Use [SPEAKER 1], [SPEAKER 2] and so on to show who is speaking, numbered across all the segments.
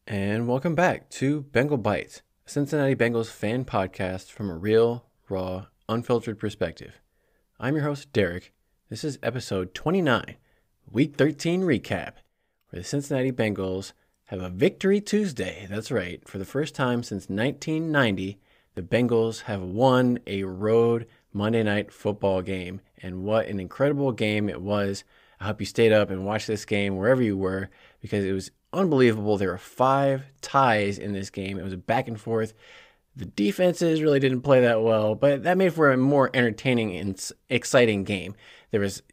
[SPEAKER 1] And welcome back to Bengal Bites, a Cincinnati Bengals fan podcast from a real, raw, unfiltered perspective. I'm your host, Derek. This is episode 29, Week 13 recap, where the Cincinnati Bengals have a Victory Tuesday. That's right. For the first time since 1990, the Bengals have won a road Monday night football game. And what an incredible game it was. I hope you stayed up and watched this game wherever you were, because it was unbelievable. There were 5 ties in this game. It was a back and forth. The defenses really didn't play that well, but that made for a more entertaining and exciting game. There was,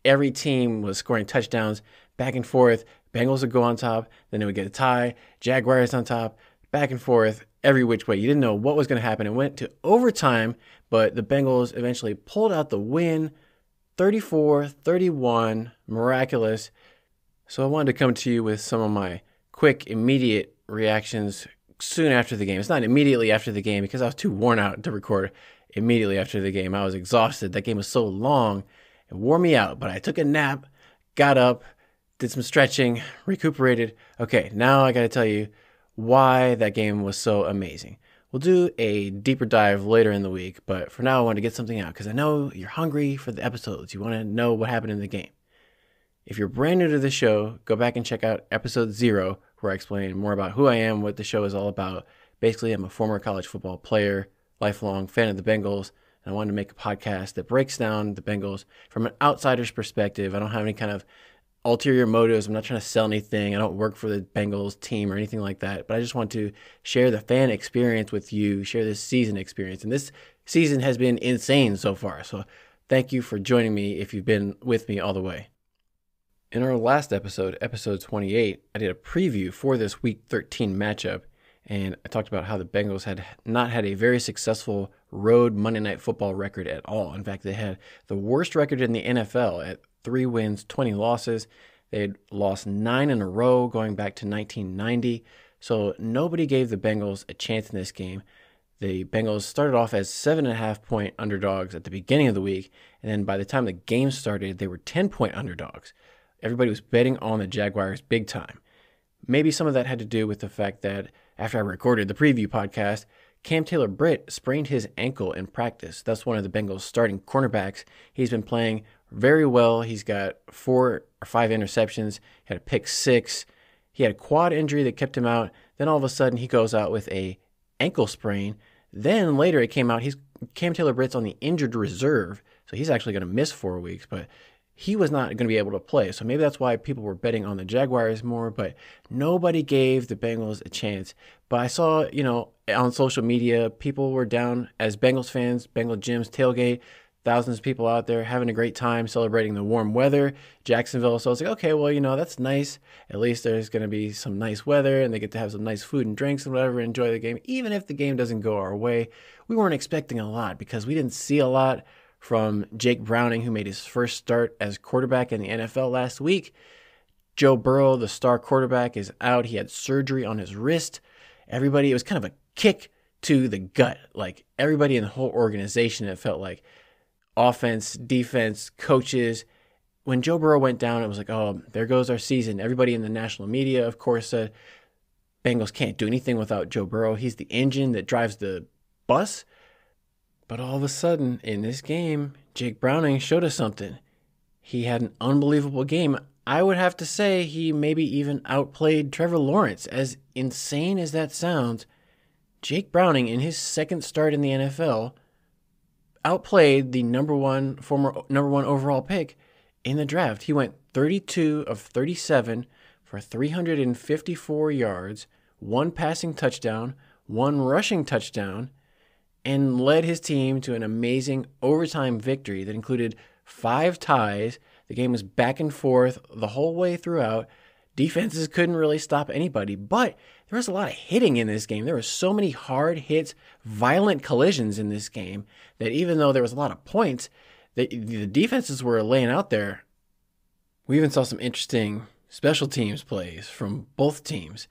[SPEAKER 1] every team was scoring touchdowns back and forth. Bengals would go on top, then they would get a tie. Jaguars on top, back and forth, every which way. You didn't know what was going to happen. It went to overtime, but the Bengals eventually pulled out the win, 34-31, miraculous. So I wanted to come to you with some of my quick, immediate reactions soon after the game. It's not immediately after the game because I was too worn out to record immediately after the game. I was exhausted. That game was so long. It wore me out, but I took a nap, got up, did some stretching, recuperated. Okay, now I got to tell you why that game was so amazing. We'll do a deeper dive later in the week, but for now I want to get something out because I know you're hungry for the episodes. You want to know what happened in the game. If you're brand new to the show, go back and check out episode 0, where I explain more about who I am, what the show is all about. Basically, I'm a former college football player, lifelong fan of the Bengals, and I wanted to make a podcast that breaks down the Bengals from an outsider's perspective. I don't have any kind of ulterior motives. I'm not trying to sell anything. I don't work for the Bengals team or anything like that, but I just want to share the fan experience with you, share this season experience. And this season has been insane so far, so thank you for joining me if you've been with me all the way. In our last episode, episode 28, I did a preview for this Week 13 matchup, and I talked about how the Bengals had not had a very successful road Monday Night Football record at all. In fact, they had the worst record in the NFL at 3 wins, 20 losses. They had lost 9 in a row going back to 1990, so nobody gave the Bengals a chance in this game. The Bengals started off as 7.5-point underdogs at the beginning of the week, and then by the time the game started, they were 10-point underdogs. Everybody was betting on the Jaguars big time. Maybe some of that had to do with the fact that after I recorded the preview podcast, Cam Taylor-Britt sprained his ankle in practice. That's one of the Bengals' starting cornerbacks. He's been playing very well. He's got 4 or 5 interceptions, had a pick 6. He had a quad injury that kept him out. Then all of a sudden he goes out with a ankle sprain. Then later it came out Cam Taylor-Britt's on the injured reserve, so he's actually going to miss 4 weeks, but he was not going to be able to play. So maybe that's why people were betting on the Jaguars more, but nobody gave the Bengals a chance. But I saw, on social media, people were down as Bengals fans, Bengal gyms, tailgate, thousands of people out there having a great time celebrating the warm weather, Jacksonville. So I was like, okay, well, that's nice. At least there's going to be some nice weather and they get to have some nice food and drinks and whatever, enjoy the game. Even if the game doesn't go our way, we weren't expecting a lot because we didn't see a lot from Jake Browning, who made his first start as quarterback in the NFL last week. Joe Burrow, the star quarterback, is out. He had surgery on his wrist. It was kind of a kick to the gut. Like everybody in the whole organization, it felt like offense, defense, coaches. When Joe Burrow went down, it was like, oh, there goes our season. Everybody in the national media, of course, said Bengals can't do anything without Joe Burrow. He's the engine that drives the bus. But all of a sudden, in this game, Jake Browning showed us something. He had an unbelievable game. I would have to say he maybe even outplayed Trevor Lawrence. As insane as that sounds, Jake Browning, in his second start in the NFL, outplayed the former number one overall pick in the draft. He went 32 of 37 for 354 yards, 1 passing touchdown, 1 rushing touchdown, and led his team to an amazing overtime victory that included 5 ties. The game was back and forth the whole way throughout. Defenses couldn't really stop anybody, but there was a lot of hitting in this game. There were so many hard hits, violent collisions in this game that even though there was a lot of points, the defenses were laying out there. We even saw some interesting special teams plays from both teams.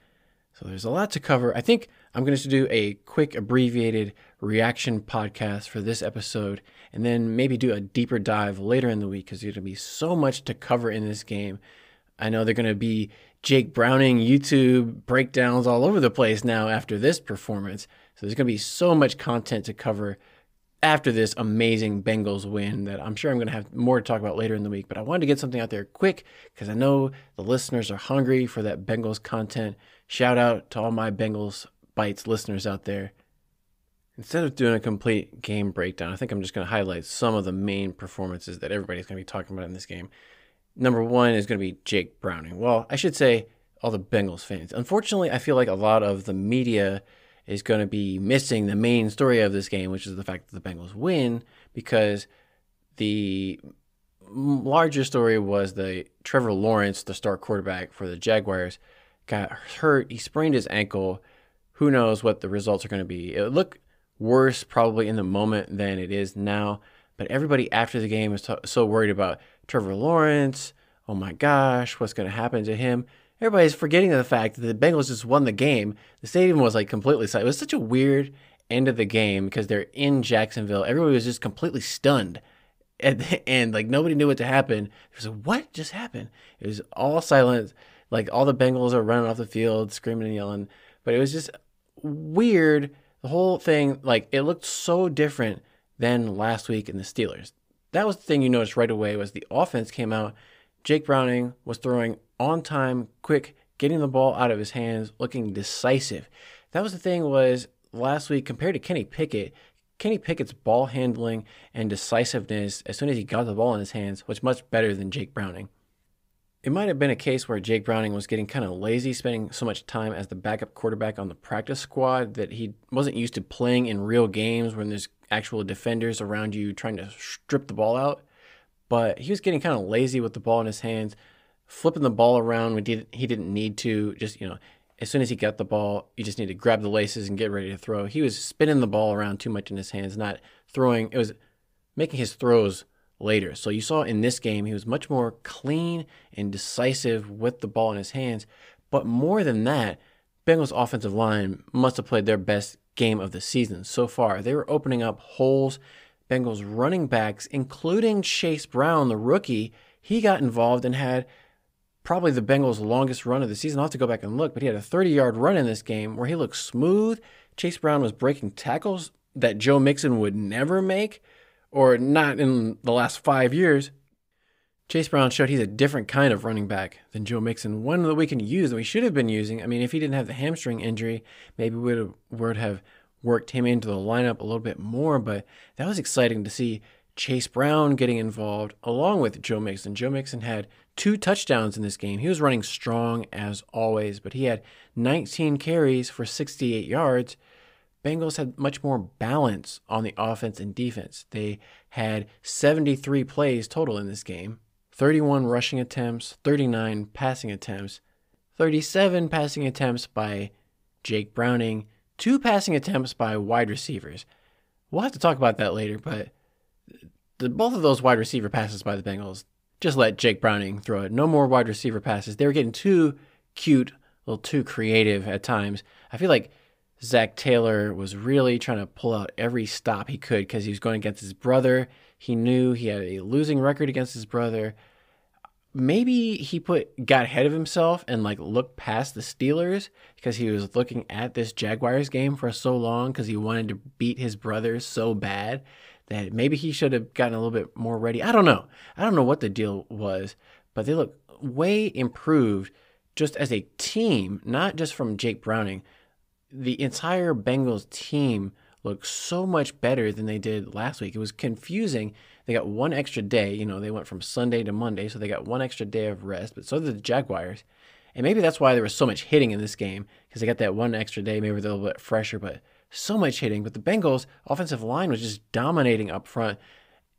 [SPEAKER 1] So there's a lot to cover. I think I'm going to do a quick abbreviated reaction podcast for this episode and then maybe do a deeper dive later in the week because there's going to be so much to cover in this game. I know they're going to be Jake Browning YouTube breakdowns all over the place now after this performance. So there's going to be so much content to cover after this amazing Bengals win that I'm sure I'm going to have more to talk about later in the week. But I wanted to get something out there quick because I know the listeners are hungry for that Bengals content. Shout out to all my Bengals Bites listeners out there. Instead of doing a complete game breakdown, I think I'm just going to highlight some of the main performances that everybody's going to be talking about in this game. Number one is going to be Jake Browning. Well, I should say all the Bengals fans. Unfortunately, I feel like a lot of the media is going to be missing the main story of this game, which is the fact that the Bengals win, because the larger story was the Trevor Lawrence, the star quarterback for the Jaguars, got hurt. He sprained his ankle. Who knows what the results are going to be. It looked worse probably in the moment than it is now, but everybody after the game is so worried about Trevor Lawrence. Oh my gosh, what's going to happen to him? Everybody's forgetting the fact that the Bengals just won the game. The stadium was like completely silent. It was such a weird end of the game because they're in Jacksonville. Everybody was just completely stunned. And like nobody knew what to happen. It was like, what just happened? It was all silent. Like all the Bengals are running off the field, screaming and yelling. But it was just weird. The whole thing, like it looked so different than last week in the Steelers. That was the thing you noticed right away was the offense came out. Jake Browning was throwing on time, quick, getting the ball out of his hands, looking decisive. That was the thing was last week compared to Kenny Pickett. Kenny Pickett's ball handling and decisiveness as soon as he got the ball in his hands was much better than Jake Browning. It might have been a case where Jake Browning was getting kind of lazy, spending so much time as the backup quarterback on the practice squad that he wasn't used to playing in real games when there's actual defenders around you trying to strip the ball out. But he was getting kind of lazy with the ball in his hands, flipping the ball around when he didn't need to. Just, as soon as he got the ball, you just need to grab the laces and get ready to throw. He was spinning the ball around too much in his hands, not throwing. It was making his throws later. So you saw in this game, he was much more clean and decisive with the ball in his hands. But more than that, Bengals offensive line must have played their best game of the season so far. They were opening up holes. Bengals running backs, including Chase Brown, the rookie, he got involved and had probably the Bengals' longest run of the season. I'll have to go back and look, but he had a 30-yard run in this game where he looked smooth. Chase Brown was breaking tackles that Joe Mixon would never make, or not in the last 5 years. Chase Brown showed he's a different kind of running back than Joe Mixon, one that we can use and we should have been using. I mean, if he didn't have the hamstring injury, maybe we would have worked him into the lineup a little bit more, but that was exciting to see Chase Brown getting involved along with Joe Mixon. Joe Mixon had 2 touchdowns in this game. He was running strong as always, but he had 19 carries for 68 yards. Bengals had much more balance on the offense and defense. They had 73 plays total in this game, 31 rushing attempts, 39 passing attempts, 37 passing attempts by Jake Browning, 2 passing attempts by wide receivers. We'll have to talk about that later, but both of those wide receiver passes by the Bengals, just let Jake Browning throw it. No more wide receiver passes. They were getting too cute, a little too creative at times. I feel like Zach Taylor was really trying to pull out every stop he could because he was going against his brother. He knew he had a losing record against his brother. Maybe he got ahead of himself and looked past the Steelers because he was looking at this Jaguars game for so long because he wanted to beat his brother so bad that maybe he should have gotten a little bit more ready. I don't know. I don't know what the deal was, but they look way improved just as a team, not just from Jake Browning. The entire Bengals team looked so much better than they did last week. It was confusing. They got one extra day. They went from Sunday to Monday, so they got one extra day of rest, but so did the Jaguars. And maybe that's why there was so much hitting in this game, because they got that one extra day. Maybe they're a little bit fresher, but so much hitting. But the Bengals' offensive line was just dominating up front,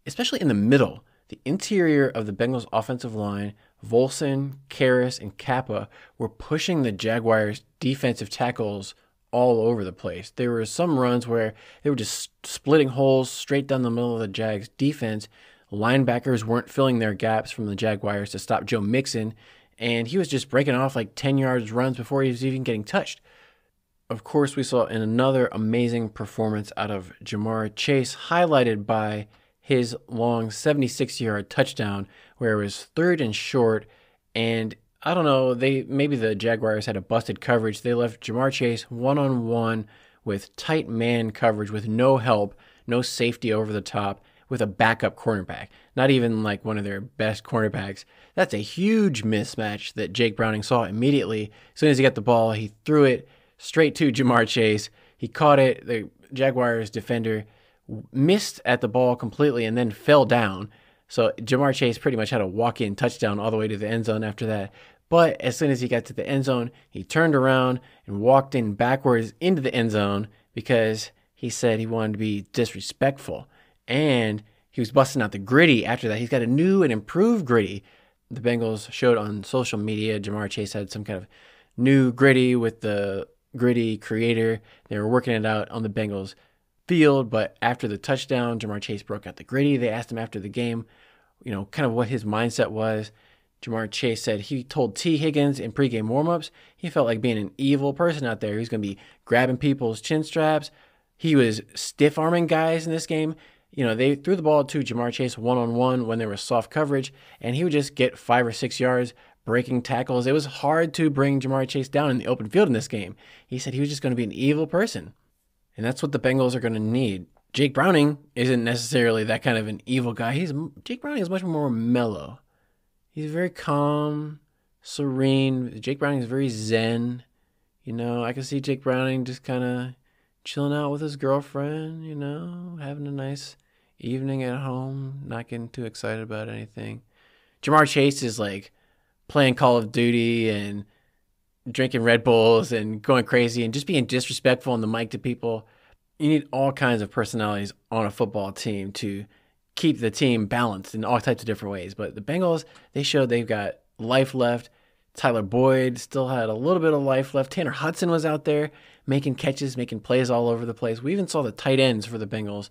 [SPEAKER 1] especially in the middle. The interior of the Bengals' offensive line, Volson, Karras, and Kappa, were pushing the Jaguars' defensive tackles all over the place. There were some runs where they were just splitting holes straight down the middle of the Jags' defense. Linebackers weren't filling their gaps from the Jaguars to stop Joe Mixon, and he was just breaking off 10 yards runs before he was even getting touched. Of course, we saw another amazing performance out of Jamar Chase, highlighted by his long 76-yard touchdown where it was 3rd and short, and I don't know. Maybe the Jaguars had a busted coverage. They left Jamar Chase one-on-one with tight man coverage with no help, no safety over the top, with a backup cornerback. Not even like one of their best cornerbacks. That's a huge mismatch that Jake Browning saw immediately. As soon as he got the ball, he threw it straight to Jamar Chase. He caught it. The Jaguars defender missed at the ball completely and then fell down. So Jamar Chase pretty much had a walk-in touchdown all the way to the end zone after that. But as soon as he got to the end zone, he turned around and walked in backwards into the end zone because he said he wanted to be disrespectful. And he was busting out the gritty after that. He's got a new and improved gritty. The Bengals showed on social media Jamar Chase had some kind of new gritty with the gritty creator. They were working it out on the Bengals field, but after the touchdown, Jamar Chase broke out the gritty. They asked him after the game, kind of what his mindset was. Jamar Chase said he told T. Higgins in pregame warmups he felt like being an evil person out there. He was going to be grabbing people's chin straps. He was stiff-arming guys in this game. They threw the ball to Jamar Chase one-on-one when there was soft coverage, and he would just get 5 or 6 yards breaking tackles. It was hard to bring Jamar Chase down in the open field in this game. He said he was just going to be an evil person. And that's what the Bengals are going to need. Jake Browning isn't necessarily that kind of an evil guy. Jake Browning is much more mellow. He's very calm, serene. Jake Browning is very zen. I can see Jake Browning just kind of chilling out with his girlfriend, having a nice evening at home, not getting too excited about anything. Jamar Chase is like playing Call of Duty and drinking Red Bulls and going crazy and just being disrespectful on the mic to people. You need all kinds of personalities on a football team to keep the team balanced in all types of different ways. But the Bengals, they showed they've got life left. Tyler Boyd still had a little bit of life left. Tanner Hudson was out there making catches, making plays all over the place. We even saw the tight ends for the Bengals,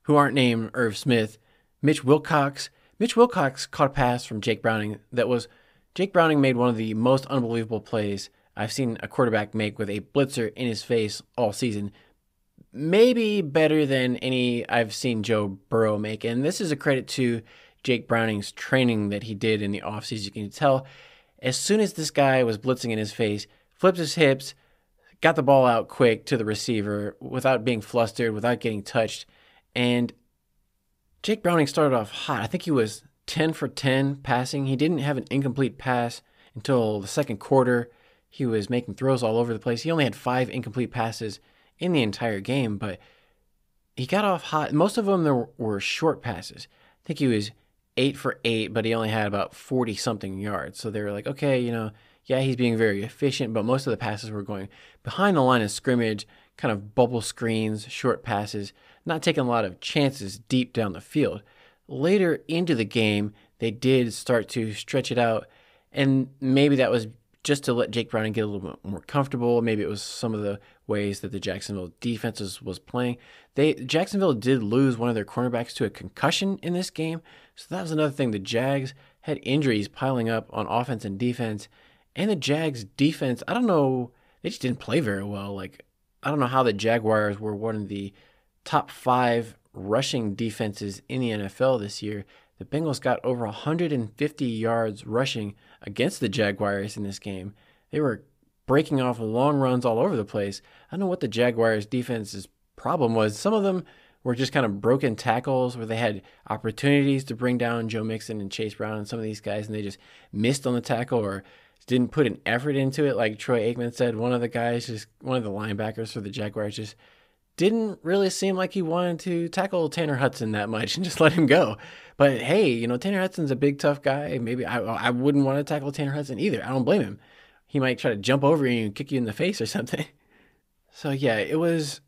[SPEAKER 1] who aren't named Irv Smith. Mitch Wilcox caught a pass from Jake Browning Jake Browning made one of the most unbelievable plays I've seen a quarterback make with a blitzer in his face all season. Maybe better than any I've seen Joe Burrow make. And this is a credit to Jake Browning's training that he did in the offseason. You can tell as soon as this guy was blitzing in his face, flipped his hips, got the ball out quick to the receiver without being flustered, without getting touched. And Jake Browning started off hot. I think he was 10 for 10 passing. He didn't have an incomplete pass until the second quarter. He was making throws all over the place. He only had 5 incomplete passes in the entire game, but he got off hot. Most of them were short passes. I think he was 8 for 8, but he only had about 40-something yards. So they were like, okay, yeah, he's being very efficient, but most of the passes were going behind the line of scrimmage, kind of bubble screens, short passes, not taking a lot of chances deep down the field. Later into the game, they did start to stretch it out, and maybe that was just to let Jake Browning get a little bit more comfortable. Maybe it was some of the ways that the Jacksonville defense was playing. Jacksonville did lose one of their cornerbacks to a concussion in this game, so that was another thing. The Jags had injuries piling up on offense and defense, and the Jags defense, I don't know, they just didn't play very well. I don't know how the Jaguars were one of the top 5 rushing defenses in the NFL this year. The Bengals got over 150 yards rushing against the Jaguars in this game. They were breaking off long runs all over the place. I don't know what the Jaguars defense's problem was. Some of them were just kind of broken tackles where they had opportunities to bring down Joe Mixon and Chase Brown and some of these guys, and they just missed on the tackle or didn't put an effort into it. Like Troy Aikman said, one of the linebackers for the Jaguars just didn't really seem like he wanted to tackle Tanner Hudson that much and just let him go. But hey, Tanner Hudson's a big, tough guy. Maybe I wouldn't want to tackle Tanner Hudson either. I don't blame him. He might try to jump over you and kick you in the face or something. So yeah, it was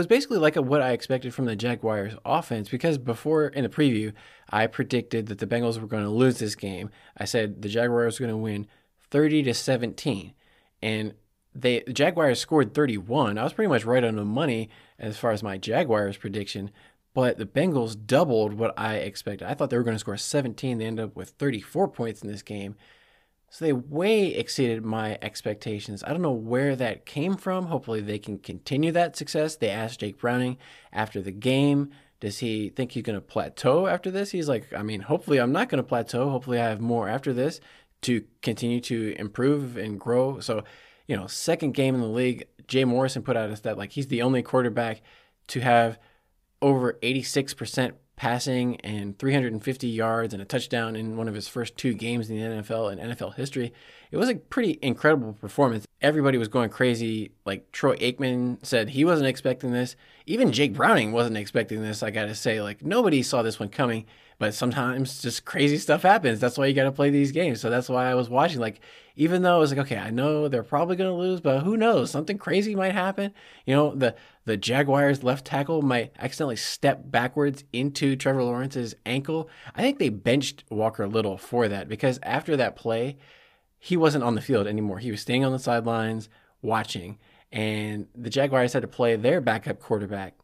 [SPEAKER 1] basically like what I expected from the Jaguars offense, because before in the preview, I predicted that the Bengals were going to lose this game. I said the Jaguars were going to win 30-17, and the Jaguars scored 31. I was pretty much right on the money as far as my Jaguars prediction, but the Bengals doubled what I expected. I thought they were going to score 17. They ended up with 34 points in this game. So they way exceeded my expectations. I don't know where that came from. Hopefully they can continue that success. They asked Jake Browning after the game, does he think he's going to plateau after this? He's like, hopefully I'm not going to plateau. Hopefully I have more after this. to continue to improve and grow. So, second game in the league, Jay Morrison put out a stat like he's the only quarterback to have over 86% passing and 350 yards and a touchdown in one of his first 2 games in the NFL and NFL history. It was a pretty incredible performance. Everybody was going crazy. Like Troy Aikman said he wasn't expecting this. Even Jake Browning wasn't expecting this, I got to say. Like nobody saw this one coming, but sometimes just crazy stuff happens. That's why you got to play these games. So that's why I was watching. Like, even though I was like, okay, I know they're probably going to lose, but who knows? Something crazy might happen. The Jaguars left tackle might accidentally step backwards into Trevor Lawrence's ankle. I think they benched Walker Little for that because after that play, he wasn't on the field anymore. He was staying on the sidelines watching, and the Jaguars had to play their backup quarterback.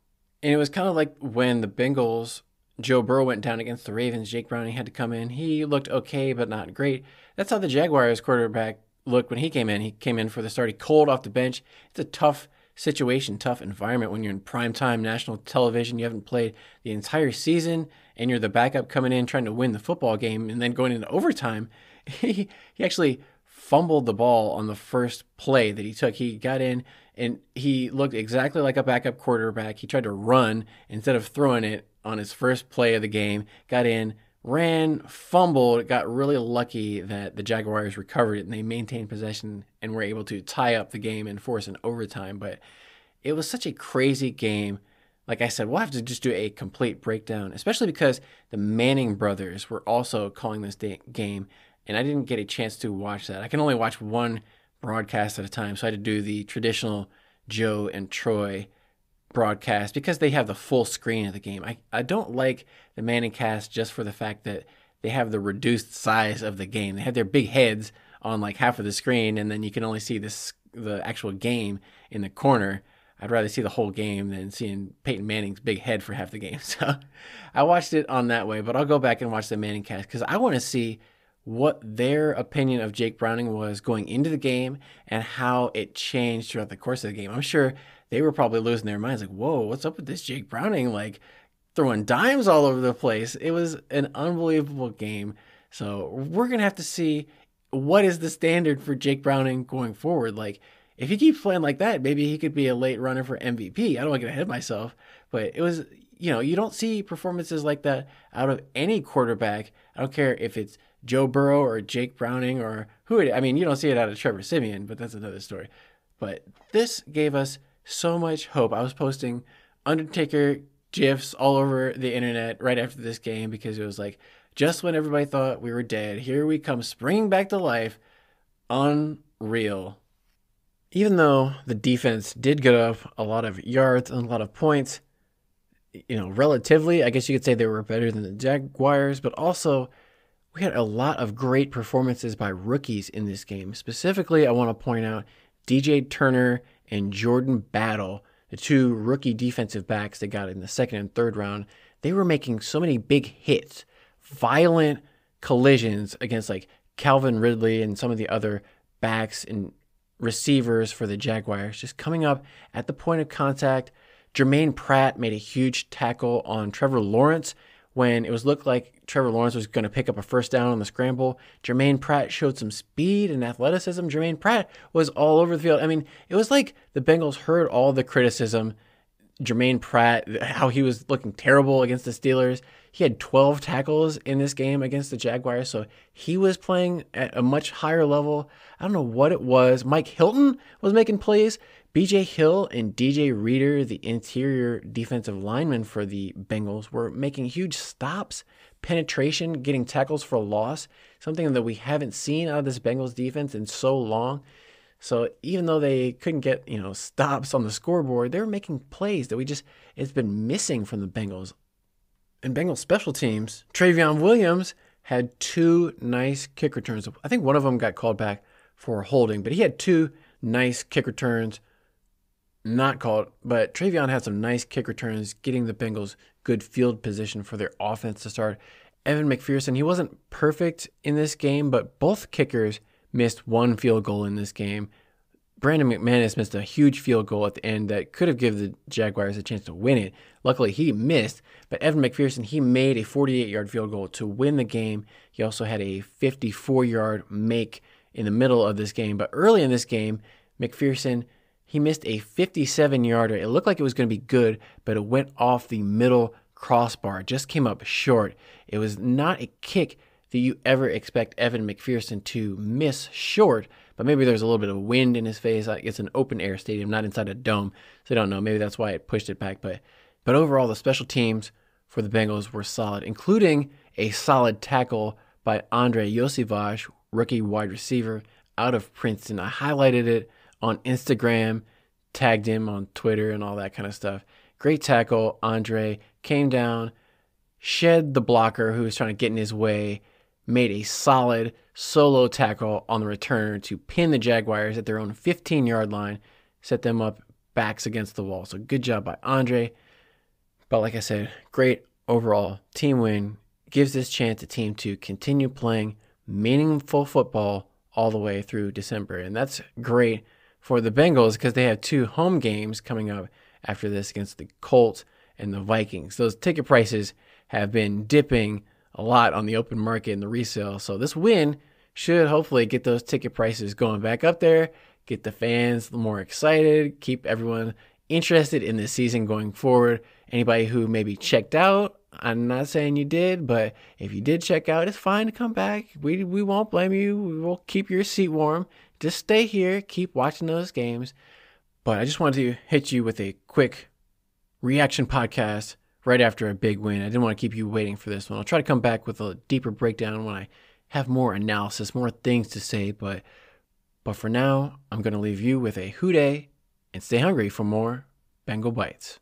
[SPEAKER 1] And it was kind of like when the Bengals, Joe Burrow went down against the Ravens, Jake Browning had to come in. He looked okay, but not great. That's how the Jaguars quarterback looked when he came in. He came in for the start. He cold off the bench. It's a tough situation, tough environment when you're in primetime national television. You haven't played the entire season, and you're the backup coming in trying to win the football game, and then going into overtime. He actually fumbled the ball on the first play that he took. He got in, and he looked exactly like a backup quarterback. He tried to run instead of throwing it on his first play of the game. Got in, ran, fumbled, got really lucky that the Jaguars recovered it and they maintained possession and were able to tie up the game and force an overtime. But it was such a crazy game. Like I said, we'll have to just do a complete breakdown, especially because the Manning brothers were also calling this game, and I didn't get a chance to watch that. I can only watch one broadcast at a time, so I had to do the traditional Joe and Troy broadcast because they have the full screen of the game. I don't like the Manning cast just for the fact that they have the reduced size of the game. They have their big heads on like half of the screen, and then you can only see the actual game in the corner. I'd rather see the whole game than seeing Peyton Manning's big head for half the game. So I watched it on that way, but I'll go back and watch the Manning cast because I want to see what their opinion of Jake Browning was going into the game and how it changed throughout the course of the game. I'm sure they were probably losing their minds like, whoa, what's up with this Jake Browning? Like throwing dimes all over the place. It was an unbelievable game. So we're going to have to see what is the standard for Jake Browning going forward. Like if he keeps playing like that, maybe he could be a late runner for MVP. I don't want to get ahead of myself, but it was, you don't see performances like that out of any quarterback. I don't care if it's Joe Burrow or Jake Browning or who it is. I mean, you don't see it out of Trevor Siemian, but that's another story. But this gave us so much hope. I was posting Undertaker GIFs all over the internet right after this game because it was like, just when everybody thought we were dead, here we come springing back to life. Unreal. Even though the defense did get up a lot of yards and a lot of points, relatively, I guess you could say they were better than the Jaguars, but also we had a lot of great performances by rookies in this game. Specifically, I want to point out DJ Turner and Jordan Battle, the 2 rookie defensive backs they got in the second and third round. They were making so many big hits, violent collisions against like Calvin Ridley and some of the other backs and receivers for the Jaguars, just coming up at the point of contact. Jermaine Pratt made a huge tackle on Trevor Lawrence when it looked like Trevor Lawrence was going to pick up a first down on the scramble. Jermaine Pratt showed some speed and athleticism. Jermaine Pratt was all over the field. I mean, it was like the Bengals heard all the criticism. Jermaine Pratt, how he was looking terrible against the Steelers. He had 12 tackles in this game against the Jaguars, so he was playing at a much higher level. I don't know what it was. Mike Hilton was making plays. BJ Hill and DJ Reader, the interior defensive linemen for the Bengals, were making huge stops, penetration, getting tackles for loss, something that we haven't seen out of this Bengals defense in so long. So even though they couldn't get, stops on the scoreboard, they were making plays that it's been missing from the Bengals. And Bengals special teams, Travion Williams had 2 nice kick returns. I think one of them got called back for holding, but he had 2 nice kick returns. Not called, but Travion had some nice kick returns, getting the Bengals good field position for their offense to start. Evan McPherson, he wasn't perfect in this game, but both kickers missed 1 field goal in this game. Brandon McManus missed a huge field goal at the end that could have given the Jaguars a chance to win it. Luckily, he missed, but Evan McPherson, he made a 48-yard field goal to win the game. He also had a 54-yard make in the middle of this game. But early in this game, McPherson, he missed a 57-yarder. It looked like it was going to be good, but it went off the middle crossbar. It just came up short. It was not a kick that you ever expect Evan McPherson to miss short, but maybe there's a little bit of wind in his face. It's an open air stadium, not inside a dome, so I don't know. Maybe that's why it pushed it back. But overall, the special teams for the Bengals were solid, including a solid tackle by Andre Yosivas, rookie wide receiver out of Princeton. I highlighted it on Instagram, tagged him on Twitter and all that kind of stuff. Great tackle. Andre came down, shed the blocker who was trying to get in his way, made a solid solo tackle on the return to pin the Jaguars at their own 15-yard line, set them up backs against the wall. So good job by Andre. But like I said, great overall team win. Gives this chance a team to continue playing meaningful football all the way through December. And that's great for the Bengals because they have 2 home games coming up after this against the Colts and the Vikings. Those ticket prices have been dipping a lot on the open market and the resale. So this win should hopefully get those ticket prices going back up there, get the fans more excited, keep everyone interested in this season going forward. Anybody who maybe checked out, I'm not saying you did, but if you did check out, it's fine to come back. We won't blame you. We will keep your seat warm. Just stay here, keep watching those games. But I just wanted to hit you with a quick reaction podcast right after a big win. I didn't want to keep you waiting for this one. I'll try to come back with a deeper breakdown when I have more analysis, more things to say. But for now, I'm going to leave you with a hooday and stay hungry for more Bengal Bites.